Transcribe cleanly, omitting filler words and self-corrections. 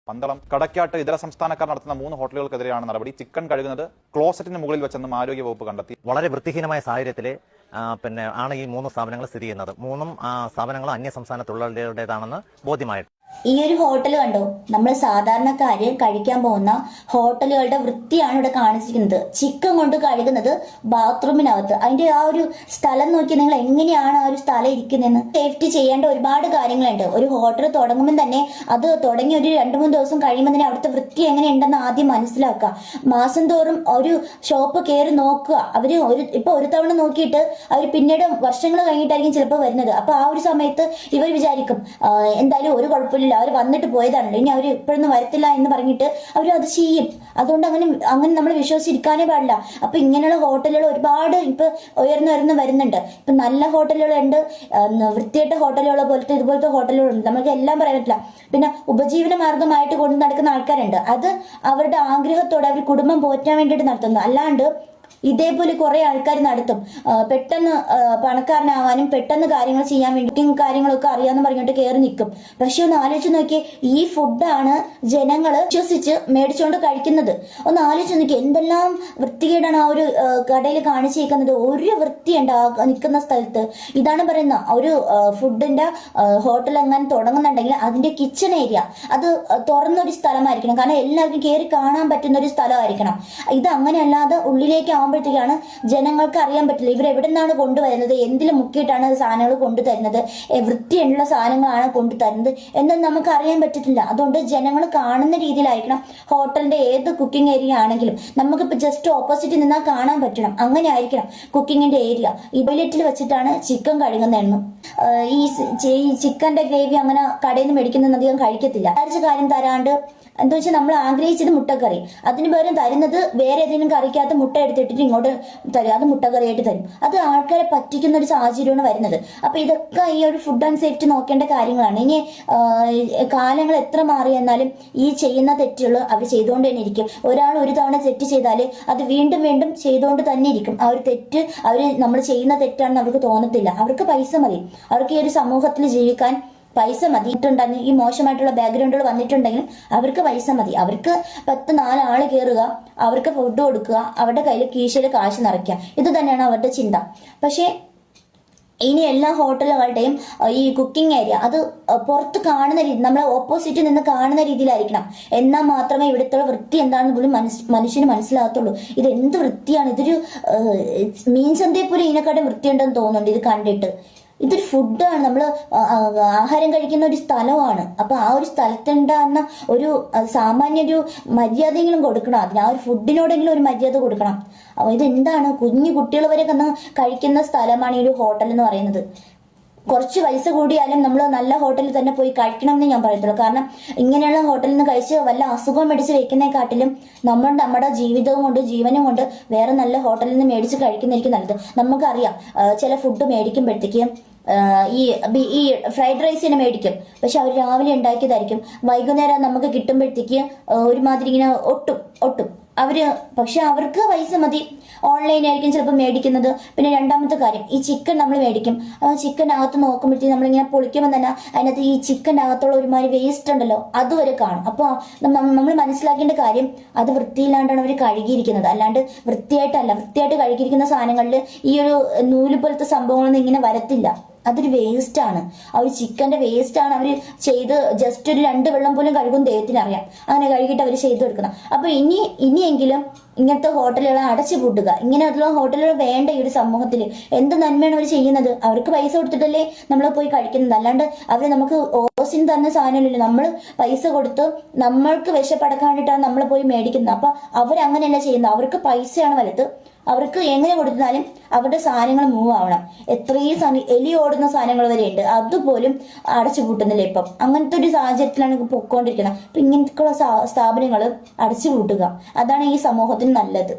പന്തളം കടക്കാട്ട് ഇതര സംസ്ഥാനക്കാർ നടത്തുന്ന 3 ഹോട്ടലുകൾക്കെതിരെയാണ് നടപടി. ചിക്കൻ കഴുകുന്നത് ക്ലോസറ്റിന് മുകളിൽ വെച്ചെന്നും ആരോഗ്യ വകുപ്പ് കണ്ടെത്തി. വളരെ വൃത്തിഹീനമായ സാഹചര്യത്തിൽ ആണ് ഈ 3 സ്ഥാപനങ്ങൾ സ്ഥിതി ചെയ്യുന്നത്. 3 സ്ഥാപനങ്ങളും അന്യ സംസ്ഥാന തൊഴിലാളികളുടേതാണെന്ന് ബോധ്യമായിട്ട് ഈ ഒരു ഹോട്ടൽ കണ്ടോ, നമ്മൾ സാധാരണക്കാര് കഴിക്കാൻ പോകുന്ന ഹോട്ടലുകളുടെ വൃത്തിയാണ് ഇവിടെ കാണിച്ചിരിക്കുന്നത്. ചിക്കൻ കൊണ്ട് കഴുകുന്നത് ബാത്റൂമിനകത്ത്. അതിന്റെ ആ ഒരു സ്ഥലം നോക്കി നിങ്ങൾ എങ്ങനെയാണ് ആ ഒരു സ്ഥലം ഇരിക്കുന്നതെന്ന് സേഫ്റ്റി ചെയ്യേണ്ട ഒരുപാട് കാര്യങ്ങളുണ്ട്. ഒരു ഹോട്ടൽ തുടങ്ങുമ്പോൾ തന്നെ അത് തുടങ്ങി ഒരു 2-3 ദിവസം കഴിയുമ്പോൾ തന്നെ അവിടുത്തെ വൃത്തി എങ്ങനെയുണ്ടെന്ന് ആദ്യം മനസ്സിലാക്കുക. മാസം തോറും ഒരു ഷോപ്പ് കയറി നോക്കുക. അവര് ഒരു തവണ നോക്കിയിട്ട് അവർ പിന്നീട് വർഷങ്ങൾ കഴിഞ്ഞിട്ടായിരിക്കും ചിലപ്പോൾ വരുന്നത്. അപ്പൊ ആ ഒരു സമയത്ത് ഇവർ വിചാരിക്കും എന്തായാലും ഒരു കുഴപ്പമില്ല, അവർ വന്നിട്ട് പോയതാണല്ലോ, ഇനി അവർ ഇപ്പോഴൊന്നും വരത്തില്ല എന്ന് പറഞ്ഞിട്ട് അവർ അത് ചെയ്യും. അതുകൊണ്ട് അങ്ങനെ നമ്മൾ വിശ്വസിച്ചിരിക്കാനേ പാടില്ല. അപ്പൊ ഇങ്ങനെയുള്ള ഹോട്ടലുകൾ ഒരുപാട് ഇപ്പൊ ഉയർന്നു വരുന്നുണ്ട്. ഇപ്പൊ നല്ല ഹോട്ടലുകളുണ്ട്, വൃത്തിയായിട്ട ഹോട്ടലുകളെ പോലത്തെ ഇതുപോലത്തെ ഹോട്ടലുകളുണ്ട്. നമുക്ക് എല്ലാം പറയാൻ പറ്റില്ല. പിന്നെ ഉപജീവന മാർഗമായിട്ട് കൊണ്ട് നടക്കുന്ന ആൾക്കാരുണ്ട്. അത് അവരുടെ ആഗ്രഹത്തോടെ അവർ കുടുംബം പോറ്റാൻ വേണ്ടിയിട്ട് നടത്തുന്നു. അല്ലാണ്ട് ഇതേപോലെ കുറെ ആൾക്കാർ നടത്തും പെട്ടെന്ന് പണക്കാരനാവാനും പെട്ടെന്ന് കാര്യങ്ങൾ ചെയ്യാൻ വേണ്ടി കാര്യങ്ങളൊക്കെ അറിയാന്ന് പറഞ്ഞിട്ട് കയറി നിൽക്കും. പക്ഷെ ഒന്ന് ആലോചിച്ച് നോക്കിയേ, ഈ ഫുഡാണ് ജനങ്ങള് വിശ്വസിച്ച് മേടിച്ചുകൊണ്ട് കഴിക്കുന്നത്. ഒന്ന് ആലോചിച്ച് നോക്കി, എന്തെല്ലാം വൃത്തികേടാണ് ആ ഒരു കടയിൽ കാണിച്ചിരിക്കുന്നത്. ഒരു വൃത്തിയുണ്ട് ആ നിൽക്കുന്ന സ്ഥലത്ത്. ഇതാണ് പറയുന്ന ഒരു ഫുഡിന്റെ ഹോട്ടൽ എങ്ങനെ തുടങ്ങുന്നുണ്ടെങ്കിൽ അതിന്റെ കിച്ചൺ ഏരിയ അത് തുറന്നൊരു സ്ഥലമായിരിക്കണം. കാരണം എല്ലാവർക്കും കയറി കാണാൻ പറ്റുന്ന ഒരു സ്ഥലമായിരിക്കണം. ഇത് അങ്ങനെയല്ലാതെ ഉള്ളിലേക്ക് ാണ് ജനങ്ങൾക്ക് അറിയാൻ പറ്റില്ല ഇവരെവിടെ നിന്നാണ് കൊണ്ടുവരുന്നത്, എന്തിൽ മുക്കിയിട്ടാണ് സാധനങ്ങൾ കൊണ്ടുതരുന്നത്, വൃത്തിയുള്ള സാധനങ്ങളാണ് കൊണ്ടുതരുന്നത് എന്നൊന്നും നമുക്ക് അറിയാൻ പറ്റത്തില്ല. അതുകൊണ്ട് ജനങ്ങൾ കാണുന്ന രീതിയിലായിരിക്കണം ഹോട്ടലിന്റെ ഏത് കുക്കിംഗ് ഏരിയ ആണെങ്കിലും. നമുക്കിപ്പോ ജസ്റ്റ് ഓപ്പോസിറ്റ് നിന്നാൽ കാണാൻ പറ്റണം. അങ്ങനെ ആയിരിക്കണം കുക്കിങ്ങിന്റെ ഏരിയ. ഈ ടോയ്ലറ്റിൽ വെച്ചിട്ടാണ് ചിക്കൻ കഴുകുന്നതെന്നും ഈ ചിക്കന്റെ ഗ്രേവി അങ്ങനെ കടയിൽ നിന്ന് മേടിക്കുന്ന അധികം കഴിക്കത്തില്ല. വിചാരിച്ച കാര്യം തരാണ്ട് എന്താ വെച്ചാൽ നമ്മൾ ആഗ്രഹിച്ചത് മുട്ടക്കറി, അതിന് പകരം തരുന്നത് വേറെ ഏതെങ്കിലും കറിക്കകത്ത് മുട്ട എടുത്തിട്ടിട്ട് ഇങ്ങോട്ട് തരും, അത് മുട്ടക്കറിയായിട്ട് തരും. അത് ആൾക്കാരെ പറ്റിക്കുന്ന ഒരു സാഹചര്യമാണ് വരുന്നത്. അപ്പൊ ഇതൊക്കെ ഈ ഒരു ഫുഡ് ആൻഡ് സേഫ്റ്റി നോക്കേണ്ട കാര്യങ്ങളാണ്. ഇനി കാലങ്ങൾ എത്ര മാറിയെന്നാലും ഈ ചെയ്യുന്ന തെറ്റുകൾ അവർ ചെയ്തുകൊണ്ട് തന്നെ ഇരിക്കും. ഒരാൾ ഒരു തവണ തെറ്റ് ചെയ്താൽ അത് വീണ്ടും വീണ്ടും ചെയ്തുകൊണ്ട് തന്നെ ഇരിക്കും. ആ ഒരു തെറ്റ് നമ്മൾ ചെയ്യുന്ന തെറ്റാണെന്ന് അവർക്ക് തോന്നത്തില്ല. അവർക്ക് പൈസ മതി, അവർക്ക് ഈ ഒരു സമൂഹത്തിൽ ജീവിക്കാൻ പൈസ മതി. ഈ മോശമായിട്ടുള്ള ബാക്ക്ഗ്രൗണ്ടുകൾ വന്നിട്ടുണ്ടെങ്കിലും അവർക്ക് പൈസ മതി. അവർക്ക് 10-4 ആള് കയറുക, അവർക്ക് ഫുഡ് കൊടുക്കുക, അവരുടെ കയ്യിൽ കീശയിൽ കാശ് നിറയ്ക്കുക, ഇത് തന്നെയാണ് അവരുടെ ചിന്ത. പക്ഷേ ഇനി എല്ലാ ഹോട്ടലുകളുടെയും ഈ കുക്കിംഗ് ഏരിയ അത് പുറത്ത് കാണുന്ന രീതി, നമ്മളെ ഓപ്പോസിറ്റ് നിന്ന് കാണുന്ന രീതിയിലായിരിക്കണം. എന്നാൽ മാത്രമേ ഇവിടുത്തെ വൃത്തി എന്താണെന്ന് പോലും മനുഷ്യന് മനസ്സിലാകത്തുള്ളൂ. ഇത് എന്ത് വൃത്തിയാണ്, ഇതൊരു മീൻ ചന്തയെ പോലും ഇതിനെക്കാട്ടും വൃത്തിയുണ്ടെന്ന് തോന്നുന്നുണ്ട് ഇത് കണ്ടിട്ട്. ഇതൊരു ഫുഡാണ്, നമ്മൾ ആഹാരം കഴിക്കുന്ന ഒരു സ്ഥലമാണ്. അപ്പൊ ആ ഒരു സ്ഥലത്തുണ്ടാകുന്ന ഒരു സാമാന്യ ഒരു മര്യാദയെങ്കിലും കൊടുക്കണം. അതിന് ആ ഒരു ഫുഡിനോടെങ്കിലും ഒരു മര്യാദ കൊടുക്കണം. ഇതെന്താണ്, കുഞ്ഞു കുട്ടികൾ വരെ കഴിക്കുന്ന സ്ഥലമാണ് ഈ ഒരു ഹോട്ടൽ എന്ന് പറയുന്നത്. കുറച്ച് പൈസ കൂടിയാലും നമ്മൾ നല്ല ഹോട്ടലിൽ തന്നെ പോയി കഴിക്കണം എന്ന് ഞാൻ പറയത്തുള്ളൂ. കാരണം ഇങ്ങനെയുള്ള ഹോട്ടലിൽ നിന്ന് കഴിച്ച് വല്ല അസുഖം മേടിച്ച് വെക്കുന്നതിനെക്കാട്ടിലും നമ്മുടെ ജീവിതവും കൊണ്ട് ജീവനും കൊണ്ട് വേറെ നല്ല ഹോട്ടലിൽ നിന്ന് മേടിച്ച് കഴിക്കുന്നതായിരിക്കും നല്ലത്. നമുക്കറിയാം ചില ഫുഡ് മേടിക്കുമ്പോഴത്തേക്കും ഈ ഫ്രൈഡ് റൈസിനെ മേടിക്കും, പക്ഷെ അവർ രാവിലെ ഉണ്ടാക്കിയതായിരിക്കും. വൈകുന്നേരം നമുക്ക് കിട്ടുമ്പോഴത്തേക്ക് ഒരുമാതിരി ഇങ്ങനെ ഒട്ടും പക്ഷെ അവർക്ക് പൈസ മതി, ഓൺലൈനായിരിക്കും ചിലപ്പോൾ മേടിക്കുന്നത്. പിന്നെ രണ്ടാമത്തെ കാര്യം, ഈ ചിക്കൻ നമ്മൾ മേടിക്കും, ചിക്കൻ അകത്ത് നോക്കുമ്പോഴത്തേക്ക് നമ്മളിങ്ങനെ പൊളിക്കുമ്പോൾ തന്നെ അതിനകത്ത് ഈ ചിക്കൻ്റെ അകത്തുള്ള ഒരുമാതിരി വേസ്റ്റ് ഉണ്ടല്ലോ, അതുവരെ കാണും. അപ്പോൾ നമ്മൾ മനസ്സിലാക്കേണ്ട കാര്യം അത് വൃത്തിയില്ലാണ്ടാണ് അവർ കഴുകിയിരിക്കുന്നത്, അല്ലാണ്ട് വൃത്തിയായിട്ട് കഴുകിയിരിക്കുന്ന സാധനങ്ങളിൽ ഈ ഒരു നൂല് പോലത്തെ സംഭവങ്ങളൊന്നും ഇങ്ങനെ വരത്തില്ല. അതൊരു വേസ്റ്റ് ആണ്. ആ ഒരു ചിക്കന്റെ വേസ്റ്റ് ആണ് അവർ ചെയ്ത് ജസ്റ്റ് ഒരു 2 വെള്ളം പോലും കഴുകും ദൈവത്തിന് അറിയാം. അങ്ങനെ കഴുകിയിട്ട് അവർ ചെയ്തു കൊടുക്കണം. അപ്പൊ ഇനിയെങ്കിലും ഇങ്ങനത്തെ ഹോട്ടലുകളെ അടച്ചു പൂട്ടുക. ഇങ്ങനെയുള്ള ഹോട്ടലുകൾ വേണ്ട ഈ ഒരു സമൂഹത്തിൽ. എന്ത് നന്മയാണ് അവർ ചെയ്യുന്നത്? അവർക്ക് പൈസ കൊടുത്തിട്ടല്ലേ നമ്മൾ പോയി കഴിക്കുന്നത്, അല്ലാണ്ട് അവർ നമുക്ക് ഓസിന് തന്ന സാധനമില്ലല്ലോ. നമ്മൾ പൈസ കൊടുത്ത് നമ്മൾക്ക് വിശപ്പടക്കാൻ വേണ്ടിയിട്ടാണ് നമ്മൾ പോയി മേടിക്കുന്നത്. അപ്പൊ അവരങ്ങനെയല്ല ചെയ്യുന്നത്. അവർക്ക് പൈസയാണ് വലുത്. അവർക്ക് എങ്ങനെ കൊടുത്താലും അവരുടെ സാധനങ്ങൾ മൂവ് ആവണം. എത്രയും എലി ഓടുന്ന സാധനങ്ങൾ വരെ ഉണ്ട്, അതുപോലും അടച്ചു പൂട്ടുന്നില്ല ഇപ്പം. അങ്ങനത്തെ ഒരു സാഹചര്യത്തിലാണ് പൊക്കോണ്ടിരിക്കുന്നത്. അപ്പൊ ഇങ്ങനത്തെ സ്ഥാപനങ്ങൾ അടച്ചു പൂട്ടുക, അതാണ് ഈ സമൂഹത്തിന് നല്ലത്.